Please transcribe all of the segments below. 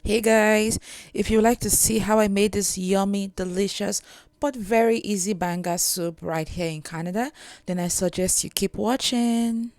Hey guys, if you would like to see how I made this yummy, delicious, but very easy banga soup right here in Canada, then I suggest you keep watching.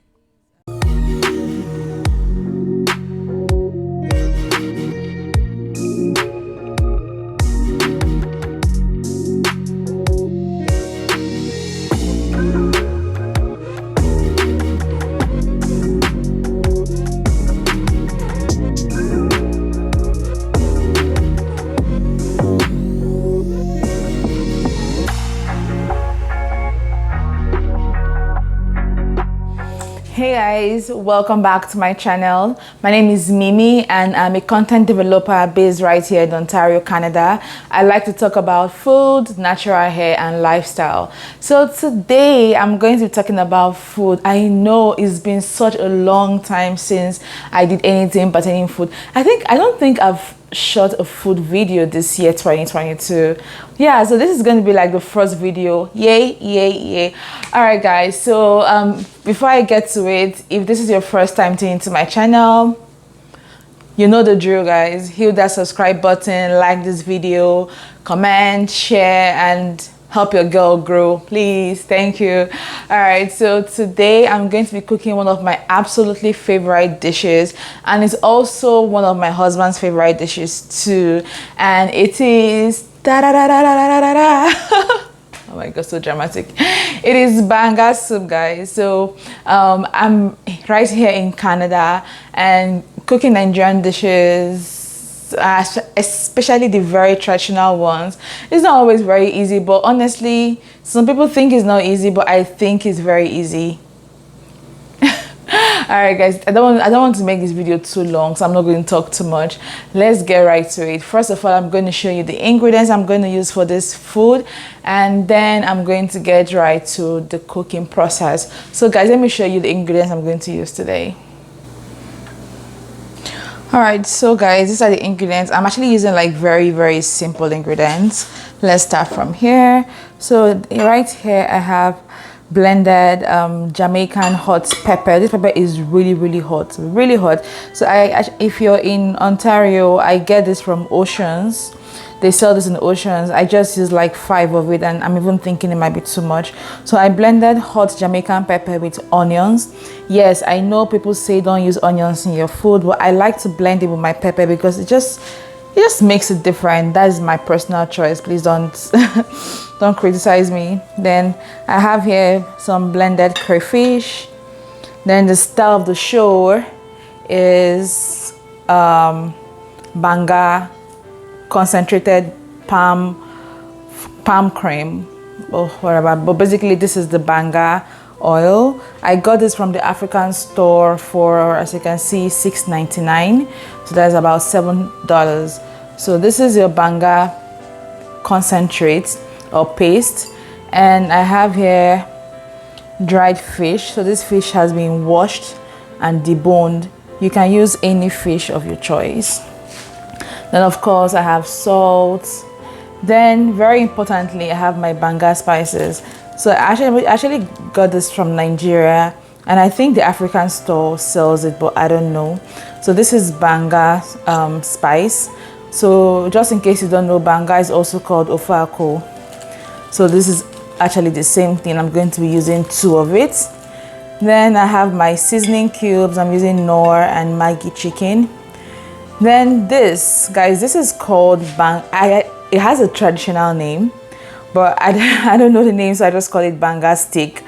Hey guys, welcome back to my channel. My name is Mimi and I'm a content developer based right here in Ontario, Canada. I like to talk about food, natural hair and lifestyle. So today I'm going to be talking about food. I know it's been such a long time since I did anything pertaining food. I don't think I've shot a food video this year 2022. Yeah, so this is going to be like the first video. Yay. All right guys, so before I get to it, if this is your first time tuning into my channel, you know the drill guys. Hit that subscribe button, like this video, comment, share and help your girl grow, please. Thank you. All right, so today I'm going to be cooking one of my absolutely favorite dishes, and it's also one of my husband's favorite dishes too, and it is da da da da da da da da. Oh my god, so dramatic. It is banga soup guys. So I'm right here in Canada and cooking Nigerian dishes, especially the very traditional ones. It's not always very easy, but honestly some people think it's not easy, but I think it's very easy. All right guys, I don't want to make this video too long, so I'm not going to talk too much. Let's get right to it. First of all, I'm going to show you the ingredients I'm going to use for this food, and then I'm going to get right to the cooking process. So guys, let me show you the ingredients I'm going to use today. All right, so guys, these are the ingredients. I'm actually using like very simple ingredients. Let's start from here. So right here I have blended Jamaican hot pepper. This pepper is really hot, so if you're in Ontario, I get this from Oceans. They sell this in Oceans. I just use like 5 of it, and I'm even thinking it might be too much. So I blended hot Jamaican pepper with onions. Yes, I know people say don't use onions in your food, but I like to blend it with my pepper because it just makes it different. That is my personal choice. Please don't don't criticize me. Then I have here some blended crayfish. Then the star of the show is Banga concentrated palm cream or whatever, but basically this is the Banga oil. I got this from the African store for, as you can see, $6.99, so that's about $7. So this is your Banga concentrate or paste, and I have here dried fish. So this fish has been washed and deboned. You can use any fish of your choice. Then of course I have salt. Then very importantly, I have my Banga spices. So I actually got this from Nigeria, and I think the African store sells it, but I don't know. So this is Banga spice. So just in case you don't know, Banga is also called ofako. So this is actually the same thing. I'm going to be using 2 of it. Then I have my seasoning cubes. I'm using Knorr and Maggi chicken. Then this, guys, this is called Banga. It has a traditional name, but I don't know the name, so I just call it Banga stick.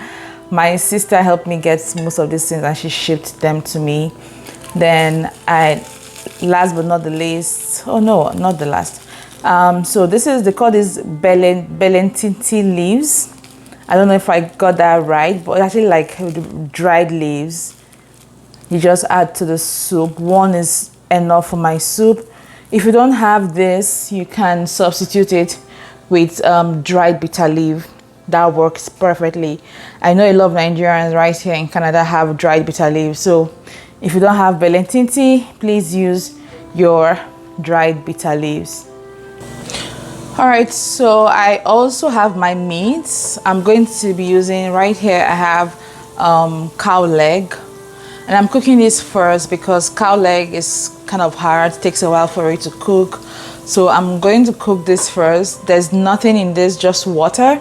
My sister helped me get most of these things and she shipped them to me. Then last but not the least, oh no, not the last. So this is, they call this beletientien leaves. I don't know if I got that right, but actually like dried leaves. You just add to the soup. 1 is enough for my soup. If you don't have this, you can substitute it with dried bitter leaf. That works perfectly. I know a lot of Nigerians right here in Canada have dried bitter leaf, so if you don't have beletientien, please use your dried bitter leaves. All right, so I also have my meats. I'm going to be using right here, I have cow leg. And I'm cooking this first because cow leg is kind of hard, it takes a while for it to cook. So I'm going to cook this first. There's nothing in this, just water.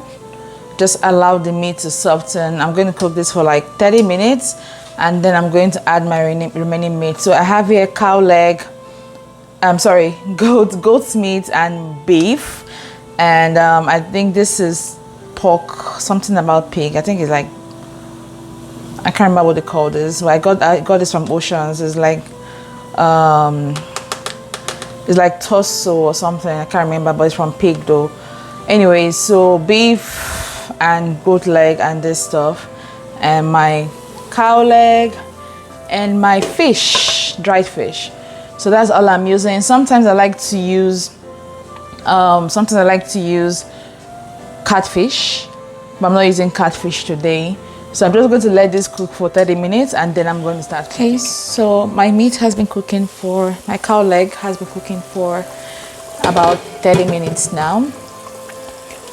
Just allow the meat to soften. I'm going to cook this for like 30 minutes and then I'm going to add my remaining meat. So I have here cow leg, I'm sorry, goat's meat and beef. And I think this is pork, something about pig. I think it's like, I can't remember what they call this. But I got this from Oceans. It's like torso or something. I can't remember, but it's from pig though. Anyway, so beef and goat leg and this stuff, and my cow leg and my fish, dried fish. So that's all I'm using. Sometimes I like to use catfish, but I'm not using catfish today. So I'm just going to let this cook for 30 minutes and then I'm going to start cooking. Okay, so my meat has been cooking for, my cow leg has been cooking for about 30 minutes now.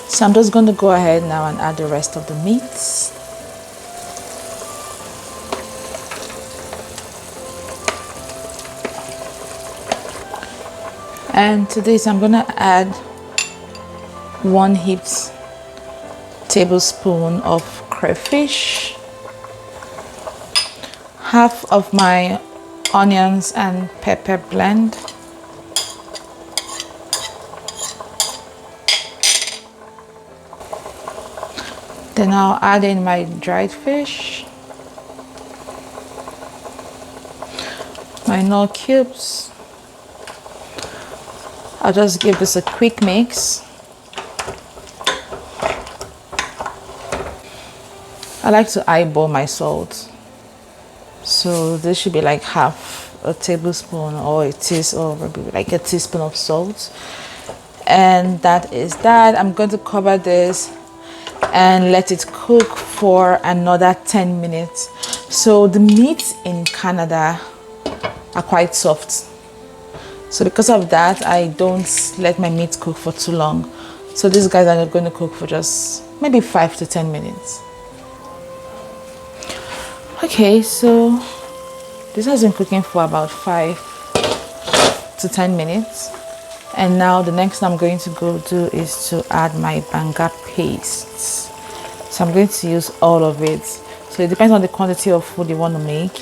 So I'm just going to go ahead now and add the rest of the meats. And to this I'm going to add 1 heaped tablespoon of crayfish, half of my onions and pepper blend, then I'll add in my dried fish, my nut cubes. I'll just give this a quick mix. I like to eyeball my salt, so this should be like half a tablespoon or maybe like a teaspoon of salt. And that is that. I'm going to cover this and let it cook for another 10 minutes. So the meat in Canada are quite soft, so because of that I don't let my meat cook for too long. So these guys are going to cook for just maybe 5 to 10 minutes. Okay, so this has been cooking for about 5 to 10 minutes. And now the next thing I'm going to go do is to add my Banga paste. So I'm going to use all of it. So it depends on the quantity of food you want to make.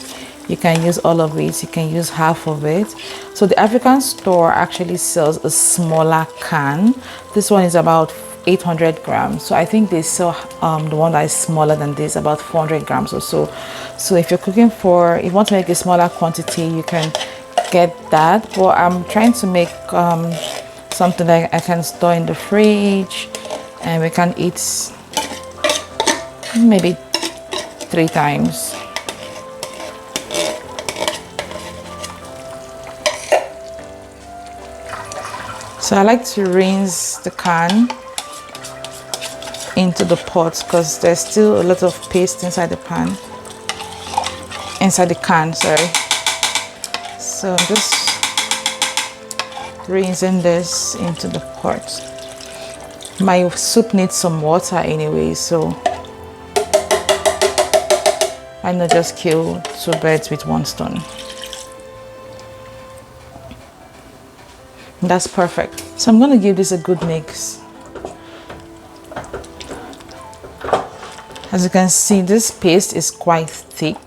You can use all of it, you can use half of it. So the African store actually sells a smaller can. This one is about 800 grams. So I think they sell the one that is smaller than this, about 400 grams or so. So if you're cooking for, if you want to make a smaller quantity, you can get that. But I'm trying to make something that I can store in the fridge and we can eat maybe 3 times. So I like to rinse the can into the pot because there's still a lot of paste inside the can, sorry. So I'm just rinsing this into the pot. My soup needs some water anyway, so why not just kill 2 birds with 1 stone. That's perfect. So I'm going to give this a good mix. As you can see, this paste is quite thick.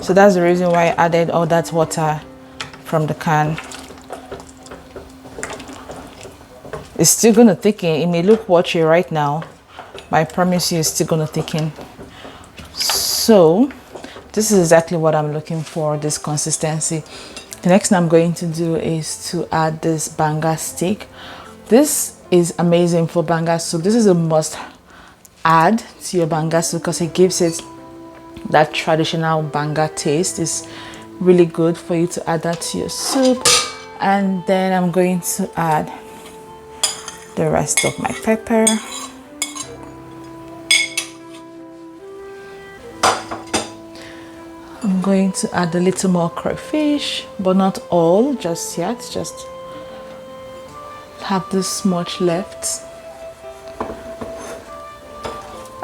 So that's the reason why I added all that water from the can. It's still going to thicken. It may look watery right now, but I promise you it's still going to thicken. So this is exactly what I'm looking for, this consistency. The next thing I'm going to do is to add this Banga stick. This is amazing for Banga soup. This is a must add to your Banga soup because it gives it that traditional Banga taste. It's really good for you to add that to your soup. And then I'm going to add the rest of my pepper. I'm going to add a little more crayfish, but not all just yet. Just have this much left.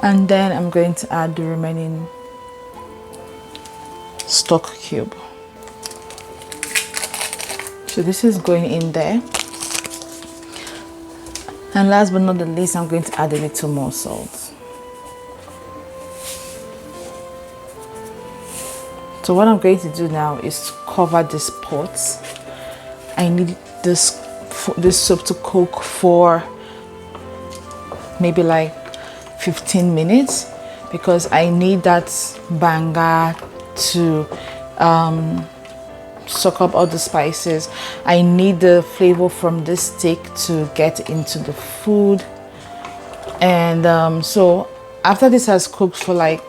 And then I'm going to add the remaining stock cube. So this is going in there. And last but not the least, I'm going to add a little more salt. So what I'm going to do now is to cover this pot. I need this soup to cook for maybe like 15 minutes because I need that banga to soak up all the spices. I need the flavor from this steak to get into the food. And so after this has cooked for like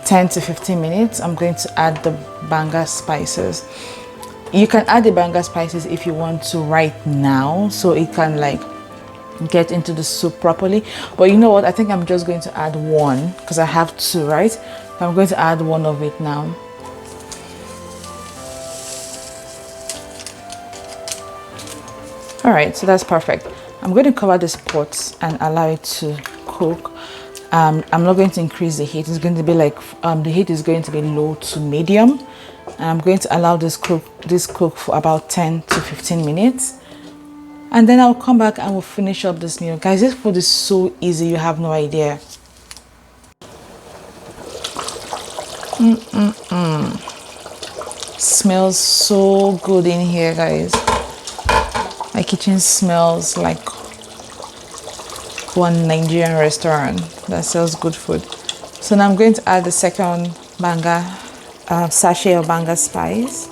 10 to 15 minutes, I'm going to add the banga spices. You can add the banga spices if you want to right now, so it can like get into the soup properly. But you know what, I think I'm just going to add one because I have two, right? I'm going to add one of it now. All right, so that's perfect. I'm going to cover this pot and allow it to cook. I'm not going to increase the heat. It's going to be like the heat is going to be low to medium. And I'm going to allow this cook for about 10 to 15 minutes. And then I'll come back and we'll finish up this meal. Guys, this food is so easy, you have no idea. Smells so good in here, guys. My kitchen smells like one Nigerian restaurant that sells good food. So now I'm going to add the second banga sachet of banga spice.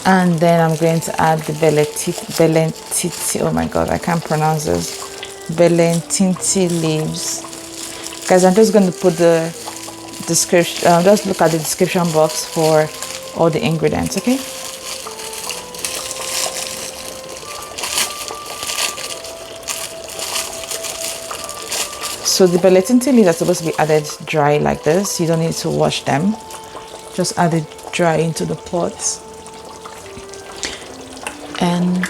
And then I'm going to add the beletientien. Oh my god, I can't pronounce this. Beletientien leaves. Guys, I'm just going to put the description, just look at the description box for all the ingredients, okay? So the beletientien leaves are supposed to be added dry like this. You don't need to wash them. Just add it dry into the pot. And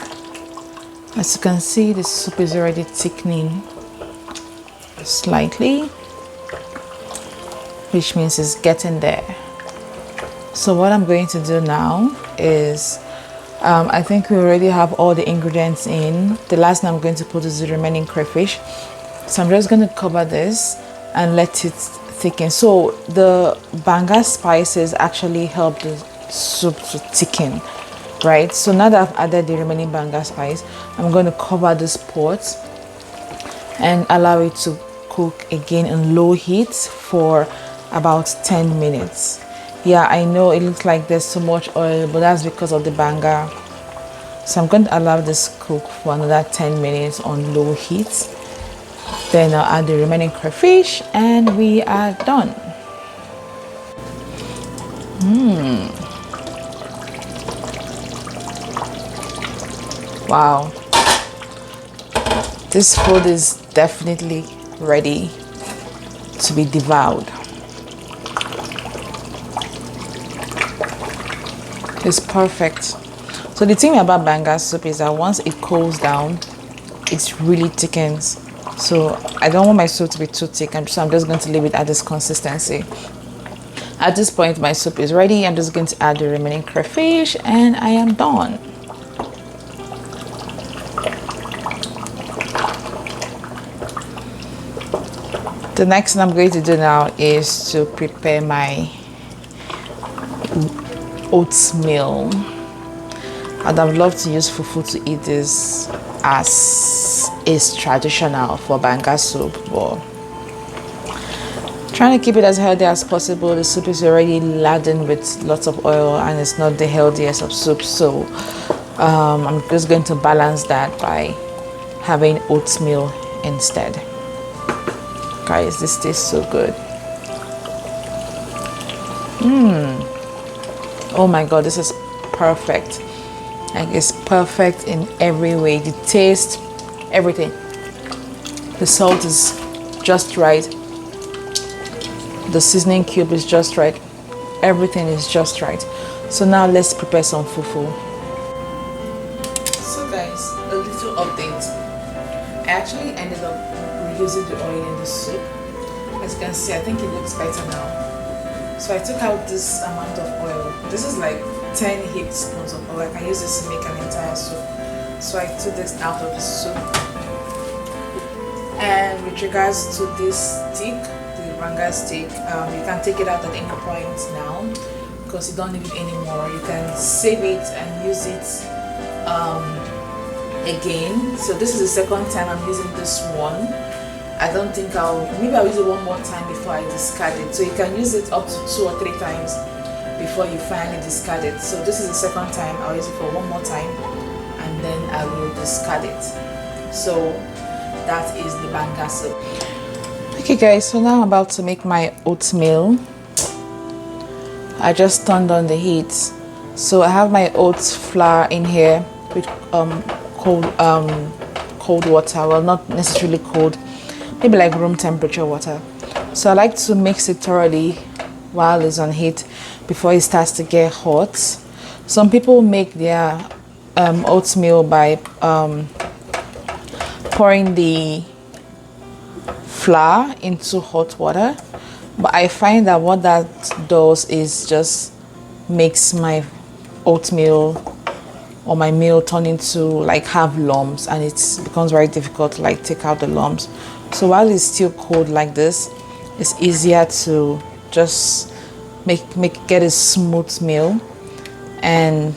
as you can see, the soup is already thickening slightly, which means it's getting there. So what I'm going to do now is I think we already have all the ingredients in. The last thing I'm going to put is the remaining crayfish. So I'm just going to cover this and let it thicken. So the banga spices actually help the soup to thicken, right? So now that I've added the remaining banga spice, I'm going to cover this pot and allow it to cook again on low heat for about 10 minutes. Yeah, I know it looks like there's so much oil, but that's because of the banga. So I'm going to allow this cook for another 10 minutes on low heat. Then I'll add the remaining crayfish and we are done. Wow, this food is definitely ready to be devoured. It's perfect. So the thing about banga soup is that once it cools down, it really thickens. So I don't want my soup to be too thick, so I'm just going to leave it at this consistency. At this point, my soup is ready. I'm just going to add the remaining crayfish and I am done. The next thing I'm going to do now is to prepare my oatmeal. And I would love to use fufu to eat this as is traditional for banga soup, but trying to keep it as healthy as possible. The soup is already laden with lots of oil and it's not the healthiest of soups, so I'm just going to balance that by having oatmeal instead. Guys, this tastes so good. Oh my god, this is perfect. Like, it's perfect in every way. The taste, everything. The salt is just right. The seasoning cube is just right. Everything is just right. So now let's prepare some fufu. So guys, a little update. I actually ended up using the oil in the soup. As you can see, I think it looks better now. So I took out this amount of oil. This is like 10 heaped spoons of oil. I can use this to make an entire soup. So I took this out of the soup. And with regards to this stick, the Banga stick, you can take it out at any point now because you don't need it anymore. You can save it and use it again. So this is the second time I'm using this one. I don't think maybe I'll use it one more time before I discard it. So you can use it up to 2 or 3 times before you finally discard it. So this is the second time. I'll use it for one more time and then I will discard it. So that is the Banga soup. Okay guys, so now I'm about to make my oatmeal. I just turned on the heat. So I have my oats flour in here with cold water. Well, not necessarily cold, maybe like room temperature water. So I like to mix it thoroughly while it's on heat before it starts to get hot. Some people make their oatmeal by pouring the flour into hot water, but I find that what that does is just makes my oatmeal or my meal turn into like have lumps, and it becomes very difficult to like take out the lumps. So while it's still cold like this, it's easier to just get a smooth meal. And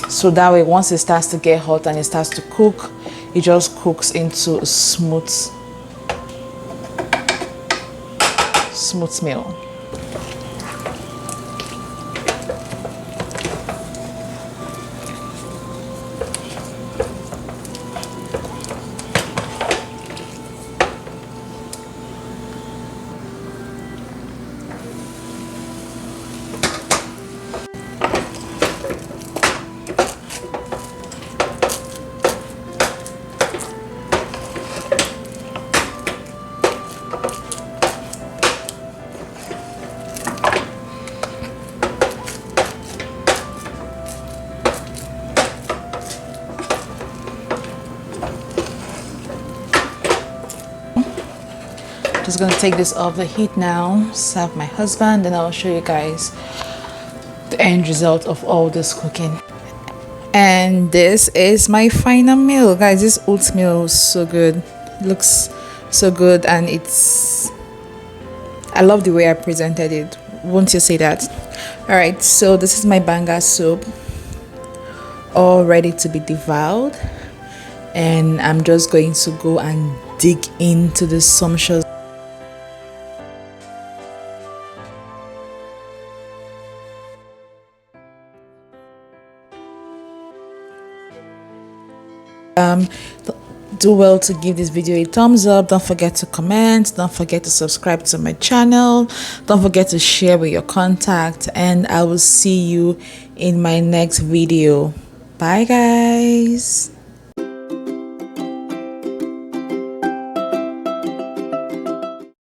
so that way once it starts to get hot and it starts to cook, it just cooks into a smooth meal. Just gonna take this off the heat now, serve my husband, and I'll show you guys the end result of all this cooking. And this is my final meal, guys. This oatmeal is so good, it looks so good, and I love the way I presented it. Won't you say that? All right, so this is my Banga soup, all ready to be devoured, and I'm just going to go and dig into the sumptuous do well to give this video a thumbs up. Don't forget to comment, don't forget to subscribe to my channel, don't forget to share with your contact, and I will see you in my next video. Bye guys.